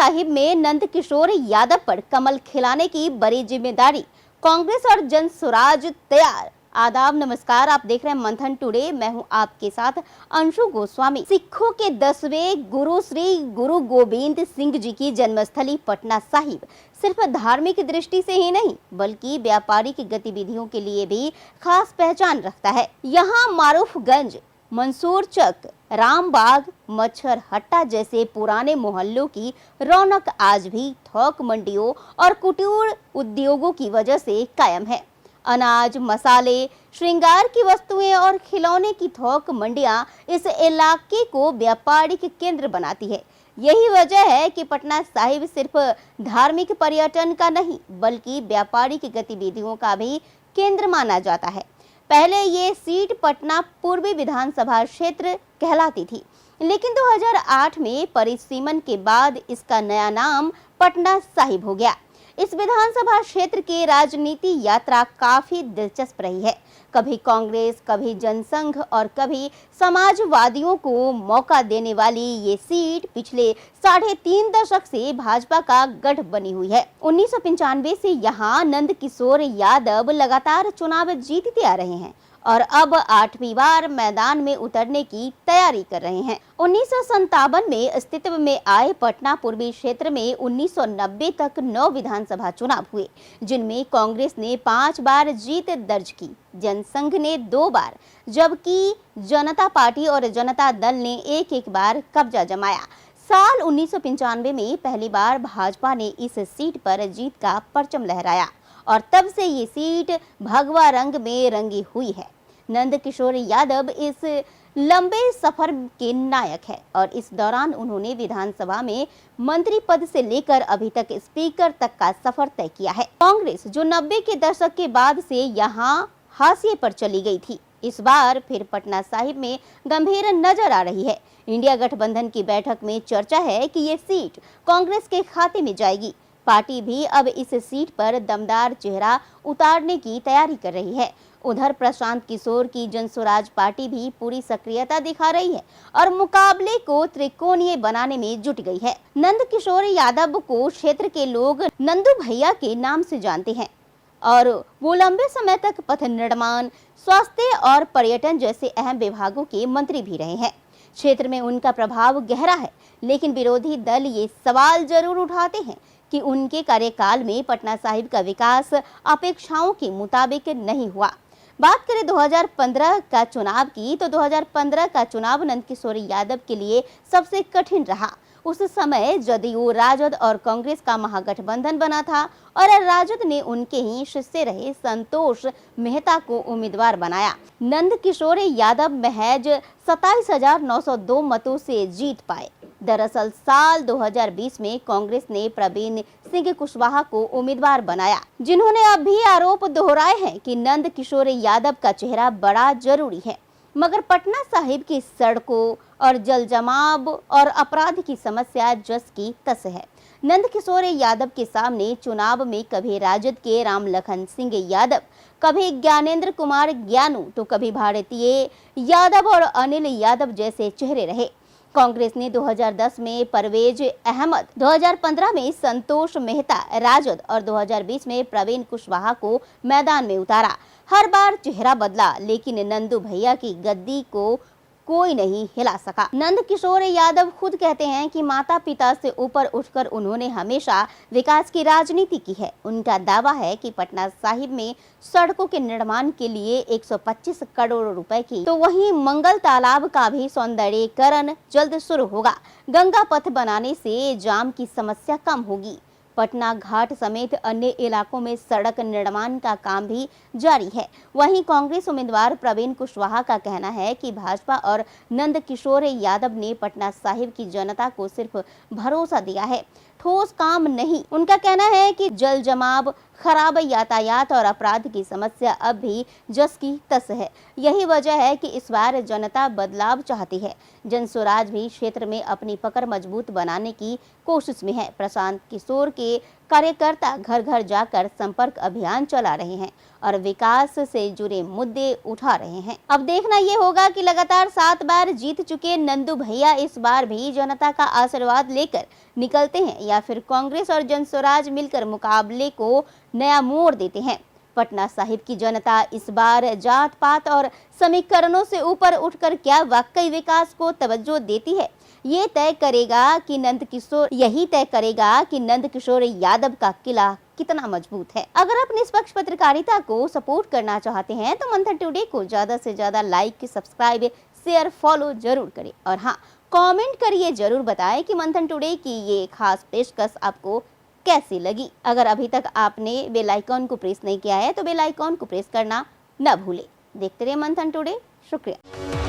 साहिब में नंद किशोर यादव पर कमल खिलाने की बड़ी जिम्मेदारी कांग्रेस और जन स्वराज तैयार। आदाब नमस्कार, आप देख रहे हैं मंथन टुडे। मैं हूं आपके साथ अंशु गोस्वामी। सिखों के 10वें गुरु श्री गुरु गोविंद सिंह जी की जन्मस्थली पटना साहिब सिर्फ धार्मिक दृष्टि से ही नहीं बल्कि व्यापारिक गतिविधियों के लिए भी खास पहचान रखता है। यहाँ मारूफगंज, मंसूर चक, रामबाग, मच्छर हट्टा जैसे पुराने मोहल्लों की रौनक आज भी थोक मंडियों और कुटीर उद्योगों की वजह से कायम है। अनाज, मसाले, श्रृंगार की वस्तुएं और खिलौने की थोक मंडियां इस इलाके को व्यापारिक केंद्र बनाती है। यही वजह है कि पटना साहिब सिर्फ धार्मिक पर्यटन का नहीं बल्कि व्यापारिक गतिविधियों का भी केंद्र माना जाता है। पहले ये सीट पटना पूर्वी विधानसभा क्षेत्र कहलाती थी, लेकिन 2008 में परिसीमन के बाद इसका नया नाम पटना साहिब हो गया। इस विधानसभा क्षेत्र की राजनीति यात्रा काफी दिलचस्प रही है। कभी कांग्रेस, कभी जनसंघ और कभी समाजवादियों को मौका देने वाली ये सीट पिछले 3.5 दशक से भाजपा का गढ़ बनी हुई है। 1995 से यहाँ नंद किशोर यादव लगातार चुनाव जीतते आ रहे हैं और अब 8वीं बार मैदान में उतरने की तैयारी कर रहे हैं। 1957 में अस्तित्व में आए पटना पूर्वी क्षेत्र में 1990 तक 9 विधानसभा चुनाव हुए, जिनमें कांग्रेस ने 5 बार जीत दर्ज की, जनसंघ ने 2 बार, जबकि जनता पार्टी और जनता दल ने एक बार कब्जा जमाया। साल 1995 में पहली बार भाजपा ने इस सीट पर जीत का परचम लहराया और तब से ये सीट भगवा रंग में रंगी हुई है। नंद किशोर यादव इस लंबे सफर के नायक है और इस दौरान उन्होंने विधानसभा में मंत्री पद से लेकर अभी तक स्पीकर तक का सफर तय किया है। कांग्रेस जो 90 के दशक के बाद से यहाँ हाशिए पर चली गई थी, इस बार फिर पटना साहिब में गंभीर नजर आ रही है। इंडिया गठबंधन की बैठक में चर्चा है कि ये सीट कांग्रेस के खाते में जाएगी। पार्टी भी अब इस सीट पर दमदार चेहरा उतारने की तैयारी कर रही है। उधर प्रशांत किशोर की जन स्वराज पार्टी भी पूरी सक्रियता दिखा रही है और मुकाबले को त्रिकोणीय बनाने में जुट गई है। नंद किशोर यादव को क्षेत्र के लोग नंदू भैया के नाम से जानते हैं और वो लंबे समय तक पथ निर्माण, स्वास्थ्य और पर्यटन जैसे अहम विभागों के मंत्री भी रहे हैं। क्षेत्र में उनका प्रभाव गहरा है, लेकिन विरोधी दल ये सवाल जरूर उठाते हैं कि उनके कार्यकाल में पटना साहिब का विकास अपेक्षाओं के मुताबिक नहीं हुआ। बात करें 2015 का चुनाव की, तो 2015 का चुनाव नंद किशोर यादव के लिए सबसे कठिन रहा। उस समय जदयू, राजद और कांग्रेस का महागठबंधन बना था और राजद ने उनके ही शिष्य रहे संतोष मेहता को उम्मीदवार बनाया। नंद किशोर यादव महज 27,902 मतों से जीत पाए। दरअसल साल 2020 में कांग्रेस ने प्रवीण सिंह कुशवाहा को उम्मीदवार बनाया, जिन्होंने अब भी आरोप दोहराए हैं कि नंद किशोर यादव का चेहरा बड़ा जरूरी है। मगर पटना साहिब की सड़कों और जल जमाव और अपराध की समस्या जस की तस है। नंद किशोर यादव के सामने चुनाव में कभी राजद के राम लखन सिंह यादव, कभी ज्ञानेंद्र कुमार ज्ञानू, तो कभी भारतीय यादव और अनिल यादव जैसे चेहरे रहे। कांग्रेस ने 2010 में परवेज अहमद, 2015 में संतोष मेहता राजद और 2020 में प्रवीण कुशवाहा को मैदान में उतारा। हर बार चेहरा बदला, लेकिन नंदू भैया की गद्दी को कोई नहीं हिला सका। नंद किशोर यादव खुद कहते हैं कि माता पिता से ऊपर उठकर उन्होंने हमेशा विकास की राजनीति की है। उनका दावा है कि पटना साहिब में सड़कों के निर्माण के लिए 125 करोड़ रुपए की, तो वहीं मंगल तालाब का भी सौंदर्यीकरण जल्द शुरू होगा। गंगा पथ बनाने से जाम की समस्या कम होगी। पटना घाट समेत अन्य इलाकों में सड़क निर्माण का काम भी जारी है। वहीं कांग्रेस उम्मीदवार प्रवीण कुशवाहा का कहना है कि भाजपा और नंद किशोर यादव ने पटना साहिब की जनता को सिर्फ भरोसा दिया है, ठोस काम नहीं। उनका कहना है कि जल जमाव, खराब यातायात और अपराध की समस्या अब भी जस की तस है। यही वजह है कि इस बार जनता बदलाव चाहती है। जन स्वराज भी क्षेत्र में अपनी पकड़ मजबूत बनाने की कोशिश में है। प्रशांत किशोर के कार्यकर्ता घर घर जाकर संपर्क अभियान चला रहे हैं और विकास से जुड़े मुद्दे उठा रहे हैं। अब देखना ये होगा कि लगातार 7 बार जीत चुके नंदू भैया इस बार भी जनता का आशीर्वाद लेकर निकलते हैं या फिर कांग्रेस और जनस्वराज मिलकर मुकाबले को नया मोड़ देते हैं। पटना साहिब की जनता इस बार जात पात और समीकरणों से ऊपर उठकर क्या वाकई विकास को तवज्जो देती है, यही तय करेगा कि नंद किशोर यादव का किला कितना मजबूत है। अगर आप निष्पक्ष पत्रकारिता को सपोर्ट करना चाहते हैं तो मंथन टुडे को ज्यादा से ज्यादा लाइक, सब्सक्राइब, शेयर, फॉलो जरूर करें और हाँ, कमेंट करिए, जरूर बताएं कि मंथन टुडे की ये खास पेशकश आपको कैसी लगी। अगर अभी तक आपने बेल आइकॉन को प्रेस नहीं किया है तो बेल आइकॉन को प्रेस करना न भूलें। देखते रहिए मंथन टुडे। शुक्रिया।